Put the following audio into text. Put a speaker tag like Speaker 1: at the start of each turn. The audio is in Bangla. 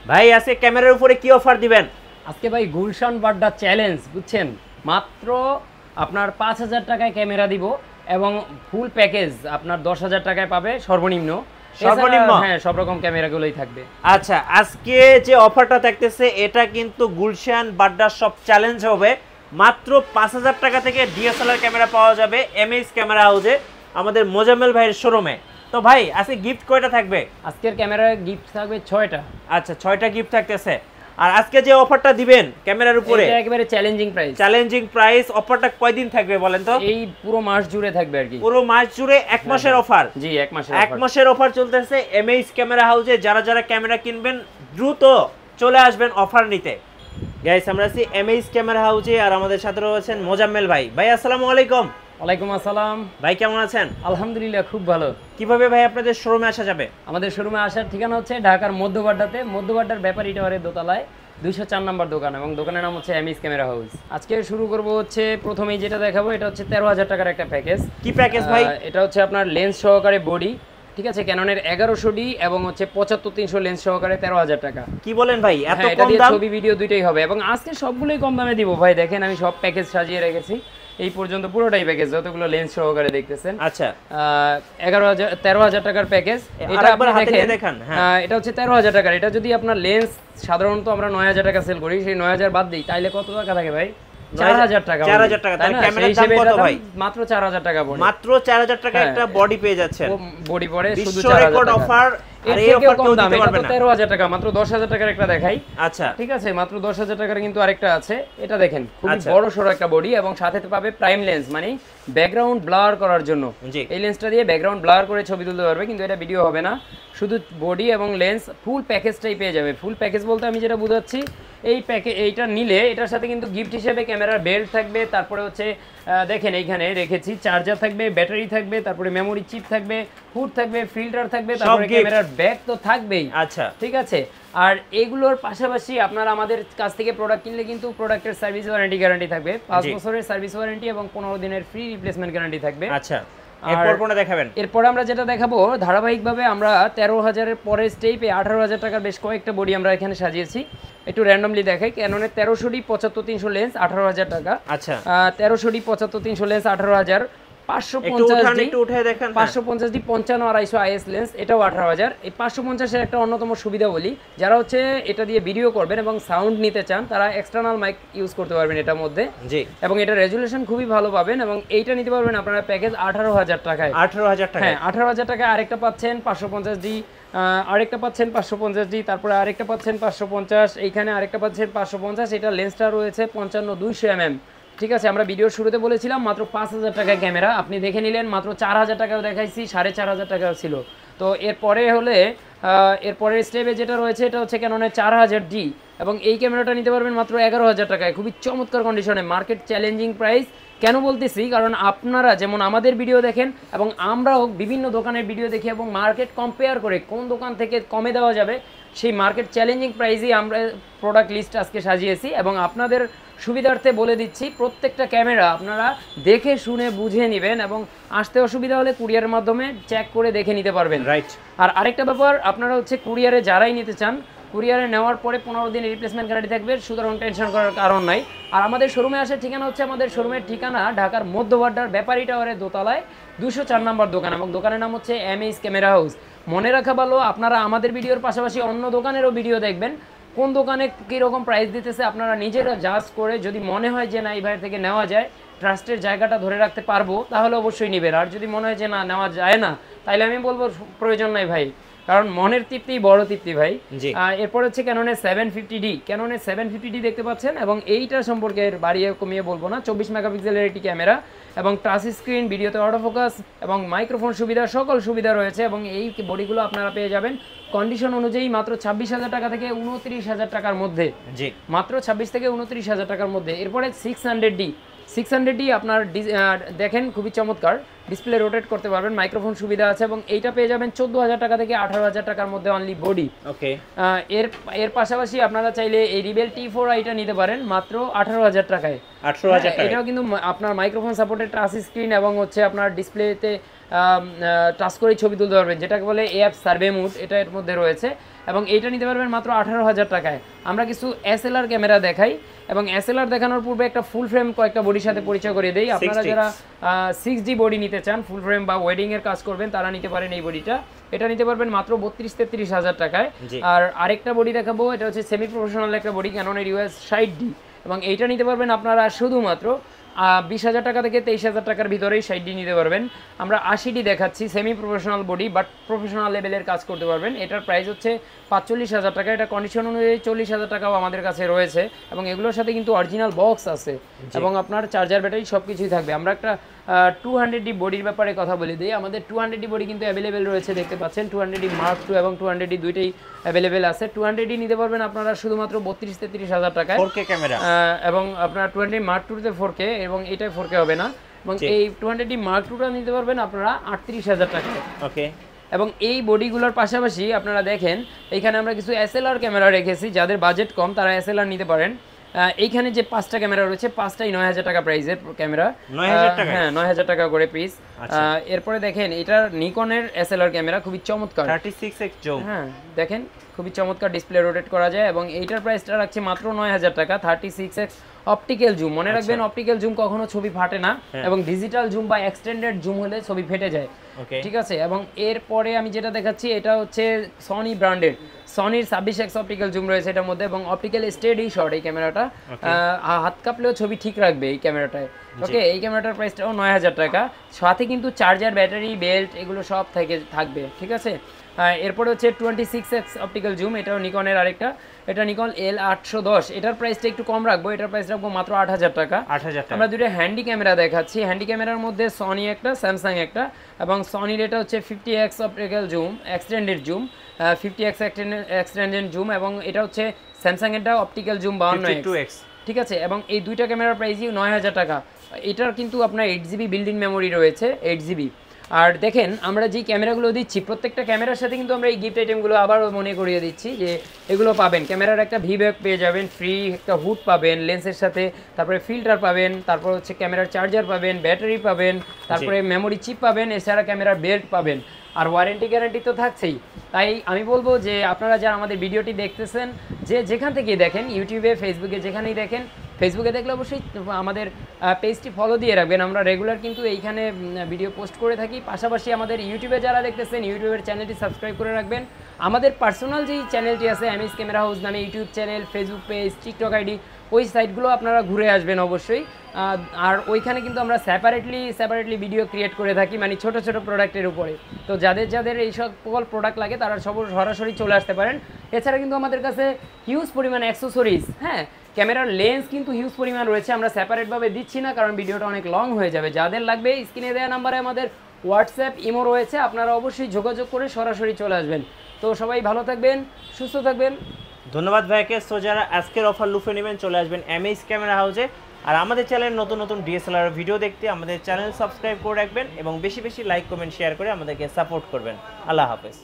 Speaker 1: ভাই আজকে ক্যামেরার উপরে কি অফার দিবেন?
Speaker 2: আজকে ভাই গুলশান বাড্ডা চ্যালেঞ্জ, বুঝছেন? মাত্র আপনার 5000 টাকায় ক্যামেরা দিব এবং ফুল প্যাকেজ আপনার 10000 টাকায় পাবে সর্বনিম্ন। হ্যাঁ, সব রকম ক্যামেরাগুলোই থাকবে।
Speaker 1: আচ্ছা, আজকে যে অফারটা থাকতেছে এটা কিন্তু গুলশান বাড্ডা সব চ্যালেঞ্জ হবে। মাত্র 5000 টাকা থেকে ডিএসএলআর ক্যামেরা পাওয়া যাবে এমএইচ ক্যামেরা হাউসে, আমাদের মোজাম্মেল ভাইয়ের শোরুমে। তো ভাই আজকে গিফট কয়টা থাকবে?
Speaker 2: আজকের ক্যামেরার গিফট থাকবে 6টা।
Speaker 1: আচ্ছা, 6টা গিফট থাকতেছে। আর আজকে যে অফারটা দিবেন ক্যামেরার উপরে,
Speaker 2: এটা একেবারে চ্যালেঞ্জিং প্রাইস।
Speaker 1: Challenging price. অফারটা কয়দিন থাকবে বলেন তো?
Speaker 2: এই পুরো মাস জুড়ে থাকবে আর কি।
Speaker 1: পুরো মাস জুড়ে 1 মাসের অফার।
Speaker 2: জি, 1 মাসের
Speaker 1: অফার। 1 মাসের অফার চলতেছে এমএইচ ক্যামেরা হাউসে। যারা যারা ক্যামেরা কিনবেন দ্রুত চলে আসবেন অফার নিতে। গাইস, আমরা আছি এমএইচ ক্যামেরা হাউসে আর আমাদের সাথে রয়েছেন মোজাম্মেল ভাই। ভাই আসসালামু আলাইকুম।
Speaker 2: ওয়ালাইকুম আসসালাম।
Speaker 1: ভাই কেমন আছেন?
Speaker 2: আলহামদুলিল্লাহ, খুব ভালো।
Speaker 1: কিভাবে ভাই আপনাদের শোরুমে আসা যাবে?
Speaker 2: আমাদের শোরুমে আসার ঠিকানা হচ্ছে ঢাকার মধ্যবাড্ডাতে, মধ্যবাড্ডার ব্যাপারী টাওয়ারের দোতলায় 204 নম্বর দোকান, এবং দোকানের নাম হচ্ছে এমএইচ ক্যামেরা হাউস। আজকে শুরু করব হচ্ছে প্রথমেই যেটা দেখাবো, এটা হচ্ছে 13000 টাকার একটা প্যাকেজ।
Speaker 1: কি প্যাকেজ ভাই?
Speaker 2: এটা হচ্ছে আপনার লেন্স সহকারে বডি, ঠিক আছে, ক্যাননের 1100D এবং হচ্ছে 75-300 লেন্স সহকারে 13000 টাকা।
Speaker 1: কি বলেন ভাই, এত
Speaker 2: কম
Speaker 1: দাম?
Speaker 2: ছবি ভিডিও দুইটাই হবে এবং আজকে সবগুলোই কম দামে দিব ভাই। দেখেন আমি সব প্যাকেজ সাজিয়ে রেখেছি এই পর্যন্ত, পুরোটাই প্যাকেজ, যতগুলো লেন্স সহকারে দেখতেছেন।
Speaker 1: আচ্ছা,
Speaker 2: 13,000 টাকার প্যাকেজ।
Speaker 1: এটা একবার হাতে নিয়ে দেখান।
Speaker 2: হ্যাঁ, এটা হচ্ছে 13,000 টাকার। এটা যদি আপনার লেন্স সাধারণত আমরা 9000 টাকা সেল করি, সেই 9000 বাদ দিই, তাইলে কত টাকা থাকে ভাই? 4000 টাকা।
Speaker 1: 4000 টাকা। তাহলে ক্যামেরার দাম কত ভাই?
Speaker 2: মাত্র 4000 টাকা পড়ে।
Speaker 1: মাত্র 4000 টাকা একটা বডি পেয়ে যাচ্ছেন।
Speaker 2: বডি পড়ে শুধু
Speaker 1: 4000 টাকা। Record offer. আর এই অফার কেউ দিতে পারবে না।
Speaker 2: 13,000 টাকা। মাত্র 10,000 টাকার একটা দেখাই।
Speaker 1: আচ্ছা,
Speaker 2: ঠিক আছে, মাত্র 10,000 টাকার কিন্তু আরেকটা আছে। এটা দেখেন, খুব বড় সরো একটা বডি এবং সাথে পাবে প্রাইম লেন্স, মানে ব্যাকগ্রাউন্ড ব্লার করার জন্য। এই লেন্সটা দিয়ে ব্যাকগ্রাউন্ড ব্লার করে ছবি তুলতে পারবে, কিন্তু এটা ভিডিও হবে না, শুধু বডি এবং লেন্স ফুল প্যাকেজটাই পেয়ে যাবে। ফুল প্যাকেজ বলতে আমি যেটা বুঝাচ্ছি, এইটা নিলে এটার সাথে কিন্তু গিফট হিসেবে ক্যামেরার বেল্ট থাকবে, তারপরে হচ্ছে দেখেন এইখানে রেখেছি চার্জার থাকবে, ব্যাটারি থাকবে, তারপরে মেমোরি চিপ থাকবে, হুড থাকবে, ফিল্টার থাকবে, তারপরে ক্যামেরার ব্যাগ তো থাকবেই।
Speaker 1: আচ্ছা,
Speaker 2: ঠিক আছে। আর এগুলোর পাশাপাশি আপনারা আমাদের কাছ থেকে প্রোডাক্ট কিনলে কিন্তু প্রোডাক্টের সার্ভিস ওয়ারেন্টি গ্যারান্টি থাকবে, 5 বছরের সার্ভিস ওয়ারেন্টি এবং 15 দিনের ফ্রি রিপ্লেসমেন্ট গ্যারান্টি থাকবে।
Speaker 1: আচ্ছা, এরপর কোনটা দেখাবেন?
Speaker 2: এরপর আমরা যেটা দেখাবো, ধারাবাহিকভাবে আমরা 13,000 এর পরের স্টেপে 18,000 টাকার বেশ কয়েকটা বডি আমরা এখানে সাজিয়েছি। একটু র্যান্ডমলি দেখাই। ক্যাননের 1300D 75-300 লেন্স 18,000 টাকা।
Speaker 1: আচ্ছা,
Speaker 2: 1300D 75-300 lens 18,000। 550D 55-250 IS lens, এটাও 18,000। এই 550 এর একটা অন্যতম সুবিধা বলি, যারা হচ্ছে এটা দিয়ে ভিডিও করবেন এবং সাউন্ড নিতে চান, তারা এক্সটার্নাল মাইক ইউজ করতে পারবেন এটার মধ্যে। জি, এবং এটা রেজুলেশন খুবই ভালো পাবেন এবং এইটা নিতে পারবেন আপনারা প্যাকেজ 18,000 টাকায়।
Speaker 1: 18,000 টাকা। হ্যাঁ,
Speaker 2: 18,000 টাকায় আরেকটা পাচ্ছেন 550D, আরেকটা পাচ্ছেন 550D, তারপরে আরেকটা পাচ্ছেন 550, এইখানে আরেকটা পাচ্ছেন 550। এটা লেন্সটা রয়েছে 55-200 mm। ঠিক আছে, আমরা ভিডিওর শুরুতে বলেছিলাম মাত্র 5000 টাকায় ক্যামেরা, আপনি দেখে নিলেন মাত্র 4000 টাকাও দেখাইছি, 4,500 টাকাও ছিল। তো এরপরে হলে এরপরের স্টেপে যেটা রয়েছে, এটা হচ্ছে ক্যাননের 4000D এবং এই ক্যামেরাটা নিতে পারবেন মাত্র 11,000 টাকায়, খুবই চমৎকার কন্ডিশনে, মার্কেট চ্যালেঞ্জিং প্রাইস। কেন বলতেছি, কারণ আপনারা যেমন আমাদের ভিডিও দেখেন এবং আমরাও বিভিন্ন দোকানের ভিডিও দেখি এবং মার্কেট কম্পেয়ার করে কোন দোকান থেকে কমে দেওয়া যাবে, সেই মার্কেট চ্যালেঞ্জিং প্রাইসেই আমরা প্রোডাক্ট লিস্ট আজকে সাজিয়েছি এবং আপনাদের সুবিধার্থে বলে দিচ্ছি, প্রত্যেকটা ক্যামেরা আপনারা দেখে শুনে বুঝে নেবেন এবং আসতে অসুবিধা হলে কুরিয়ারের মাধ্যমে চেক করে দেখে নিতে পারবেন। রাইট। আর আরেকটা ব্যাপার, আপনারা হচ্ছে কুরিয়ারে যারাই নিতে চান, কুরিয়ারে নেওয়ার পরে 15 দিন রিপ্লেসমেন্ট গ্যারান্টি থাকবে, সুতরাং টেনশন করার কারণ নাই। আর আমাদের শোরুমে আসার ঠিকানা হচ্ছে, আমাদের শোরুমের ঠিকানা ঢাকার মধ্যবাড্ডার ব্যাপারী টাওয়ারের দোতলায় 204 নম্বর দোকান এবং দোকানের নাম হচ্ছে এমএইচ ক্যামেরা হাউস। মনে রাখা ভালো, আপনারা আমাদের ভিডিওর পাশাপাশি অন্য দোকানেরও ভিডিও দেখবেন, কোন দোকানে কীরকম প্রাইস দিতেছে আপনারা নিজেরা জাজ করে যদি মনে হয় যে না এই ভাইয়ের থেকে নেওয়া যায়, ট্রাস্টের জায়গাটা ধরে রাখতে পারবো, তাহলে অবশ্যই নেবেন। আর যদি মনে হয় যে না নেওয়া যায় না, তাহলে আমি বলবো প্রয়োজন নাই ভাই, কারণ মনের তৃপ্তি বড় তৃপ্তি ভাই। এরপর হচ্ছে ক্যাননের 750D। ক্যাননের 750D দেখতে পাচ্ছেন এবং এইটা সম্পর্কে বাড়িয়ে কমিয়ে বলবো না, 24 মেগাপিক্সেলের একটি ক্যামেরা এবং টাচ স্ক্রিন, ভিডিওতে অটো ফোকাস এবং মাইক্রোফোন সুবিধা, সকল সুবিধা রয়েছে এবং এই বডিগুলো আপনারা পেয়ে যাবেন কন্ডিশন অনুযায়ী মাত্র 26,000 টাকা থেকে 29,000 টাকার মধ্যে। জি, মাত্র 26 থেকে 29,000 টাকার মধ্যে। এরপরে 600D আপনার দেখেন খুবই চমৎকার, ডিসপ্লে রোটেট করতে পারবেন, মাইক্রোফোন সুবিধা আছে এবং এইটা পেয়ে যাবেন 14,000 টাকা থেকে 18,000 টাকার মধ্যে অনলি বডি। ওকে। এর পাশাপাশি আপনারা চাইলে এই রিবেল T4i টা নিতে পারেন মাত্র 18,000 টাকায়।
Speaker 1: 18,000 টাকা।
Speaker 2: এটাও কিন্তু আপনার মাইক্রোফোন সাপোর্টেড টাচ স্ক্রিন এবং হচ্ছে আপনার ডিসপ্লেতে টাচ করে ছবি তুলতে পারবেন, যেটাকে বলে এআপ সার্ভে মুড, এটা এর মধ্যে রয়েছে। এবং এইটা নিতে পারবেন মাত্র 18,000 টাকায়। আমরা কিছু এসএলআর ক্যামেরা দেখাই এবং এসএলআর দেখানোর পূর্বে একটা ফুল ফ্রেম কয়েকটা বডির সাথে পরিচয় করে দেই। আপনারা যারা 6D বডি নিতে চান, ফুল ফ্রেম বা ওয়েডিং এর কাজ করবেন, তারা নিতে পারেন এই বডিটা। এটা নিতে পারবেন মাত্র 32-33,000 টাকায়। আর আরেকটা বডি দেখাবো, এটা হচ্ছে সেমি প্রফেশনাল একটা বডি, ক্যাননের US 60D, এবং এইটা নিতে পারবেন আপনারা শুধুমাত্র 20,000 টাকা থেকে 23,000 টাকার ভিতরেই 60D নিতে পারবেন। আমরা 80D দেখাচ্ছি, semi professional body but professional লেভেলের কাজ করতে পারবেন। এটার প্রাইস হচ্ছে 45,000 টাকা। এটা কন্ডিশন অনুযায়ী 40,000 টাকাও আমাদের কাছে রয়েছে এবং এগুলোর সাথে কিন্তু অরিজিনাল বক্স আছে এবং আপনার চার্জার ব্যাটারি সব কিছুই থাকবে। আমরা একটা 200D বডির ব্যাপারে কথা বলে দিই। আমাদের 200D বডি কিন্তু অ্যাভেলেবেল রয়েছে, দেখতে পাচ্ছেন। 200D Mark II এবং 200D দুইটাই অ্যাভেলেবেল আছে। 200D নিতে পারবেন আপনারা শুধুমাত্র 32-33,000 টাকায়
Speaker 1: 4K ক্যামেরা,
Speaker 2: এবং আপনার 200D Mark II তে 4K এবং এইটাই 4K হবে না। এবং এই 200D Mark II টা নিতে পারবেন আপনারা 38,000 টাকায়।
Speaker 1: ওকে।
Speaker 2: এবং এই বডিগুলোর পাশাপাশি আপনারা দেখেন এইখানে আমরা কিছু এসএলআর ক্যামেরা রেখেছি, যাদের বাজেট কম তারা এসএলআর নিতে পারেন। এইখানে যে 5টা ক্যামেরা রয়েছে, 5টাই 9,000 টাকা প্রাইসের ক্যামেরা।
Speaker 1: 9,000 টাকা?
Speaker 2: হ্যাঁ, 9,000 টাকা করে পিস। এরপরে দেখেন এটার নিকনের এসএলআর ক্যামেরা, খুবই চমৎকার,
Speaker 1: 36x জুম।
Speaker 2: হ্যাঁ দেখেন খুবই চমৎকার, ডিসপ্লে রোটেট করা যায় এবং এইটার প্রাইসটা রাখছে মাত্র 9,000 টাকা। 36x অপটিক্যাল জুম, মনে রাখবেন অপটিক্যাল জুম কখনো ছবি ফাটে না এবং ডিজিটাল জুম বা এক্সটেন্ডেড জুম হলে ছবি ফেটে যায়, ঠিক আছে। এবং এরপরে আমি যেটা দেখাচ্ছি এটা হচ্ছে সনি ব্র্যান্ডের, সনির 26x অপটিক্যাল জুম রয়েছে এটার মধ্যে এবং অপটিক্যাল স্টেডি শট এই ক্যামেরাটা, হাত কাঁপলেও ছবি ঠিক রাখবে এই ক্যামেরাটায়। ওকে, এই ক্যামেরাটার প্রাইসটাও 9,000 টাকা, সাথে কিন্তু চার্জার, ব্যাটারি, বেল্ট এগুলো সব থাকবে, ঠিক আছে। এরপরে হচ্ছে 26x অপটিক্যাল জুম, এটাও নিকনের আরেকটা, এটা নিকন L810, এটার প্রাইসটা একটু কম রাখবো, এটার প্রাইস রাখবো মাত্র 8,000 টাকা। আমরা দুটো হ্যান্ডি ক্যামেরা দেখাচ্ছি, হ্যান্ডি ক্যামেরার মধ্যে সনি একটা, স্যামসাং একটা, এবং সনির এটা হচ্ছে 50x optical zoom, extended zoom, 50x extended zoom, এবং এটা হচ্ছে স্যামসাং এরটা অপটিক্যাল জুম 52x, ঠিক আছে। এবং এই দুইটা ক্যামেরার প্রাইসই 9,000 টাকা। এটার কিন্তু আপনার 8GB বিল্ট ইন মেমোরি রয়েছে, 8GB। আর দেখেন আমরা যে ক্যামেরাগুলো দিচ্ছি, প্রত্যেকটা ক্যামেরার সাথে কিন্তু আমরা এই গিফট আইটেমগুলো আবার মনে করিয়ে দিচ্ছি যে এগুলো পাবেন। ক্যামেরার একটা ভি ব্যাগ পেয়ে যাবেন, ফ্রি একটা হুড পাবেন লেন্সের সাথে, তারপরে ফিল্টার পাবেন, তারপর হচ্ছে ক্যামেরার চার্জার পাবেন, ব্যাটারি পাবেন, তারপরে মেমোরি চিপ পাবেন, এছাড়া ক্যামেরার বেল্ট পাবেন, আর ওয়ারেন্টি গ্যারান্টি তো থাকছেই। তাই আমি বলবো যে আপনারা যারা আমাদের ভিডিওটি দেখতেছেন, যে যেখান থেকেই দেখেন, ইউটিউবে, ফেসবুকে, যেখানেই দেখেন, ফেসবুকে দেখলে অবশ্যই আমাদের পেজটি ফলো দিয়ে রাখবেন। আমরা রেগুলার কিন্তু এইখানে ভিডিও পোস্ট করে থাকি। পাশাপাশি আমাদের ইউটিউবে যারা দেখতেছেন, ইউটিউবের চ্যানেলটি সাবস্ক্রাইব করে রাখবেন। আমাদের পার্সোনাল যেই চ্যানেলটি আছে, এমএস ক্যামেরা হাউস নামে YouTube channel, Facebook page, TikTok ID, ওই সাইটগুলো আপনারা ঘুরে আসবেন অবশ্যই। আর ওইখানে কিন্তু আমরা সেপারেটলি ভিডিও ক্রিয়েট করে থাকি, মানে ছোট ছোট প্রোডাক্টের উপরে। তো যাদের এই সকল প্রোডাক্ট লাগে তারা সরাসরি চলে আসতে পারেন। এছাড়া কিন্তু আমাদের কাছে হিউজ পরিমাণ অ্যাক্সেসরিজ, হ্যাঁ, ক্যামেরার লেন্স কিন্তু হিউজ পরিমাণ রয়েছে, আমরা সেপারেটভাবে দিচ্ছি না কারণ ভিডিওটা অনেক লং হয়ে যাবে। যাদের লাগবে স্ক্রিনে দেওয়া নাম্বারে আমাদের হোয়াটসঅ্যাপ, ইমো রয়েছে, আপনারা অবশ্যই যোগাযোগ করে সরাসরি চলে আসবেন। তো সবাই ভালো থাকবেন, সুস্থ থাকবেন।
Speaker 1: ধন্যবাদ ভাইকে। সো যারা আজকের অফার লুফে নেবেন চলে আসবেন এমএস ক্যামেরা হাউসে। আর আমাদের চ্যানেলের নতুন নতুন ডিএসএলআর ভিডিও দেখতে আমাদের চ্যানেল সাবস্ক্রাইব করে রাখবেন এবং বেশি বেশি লাইক, কমেন্ট, শেয়ার করে আমাদেরকে সাপোর্ট করবেন। আল্লাহ হাফেজ।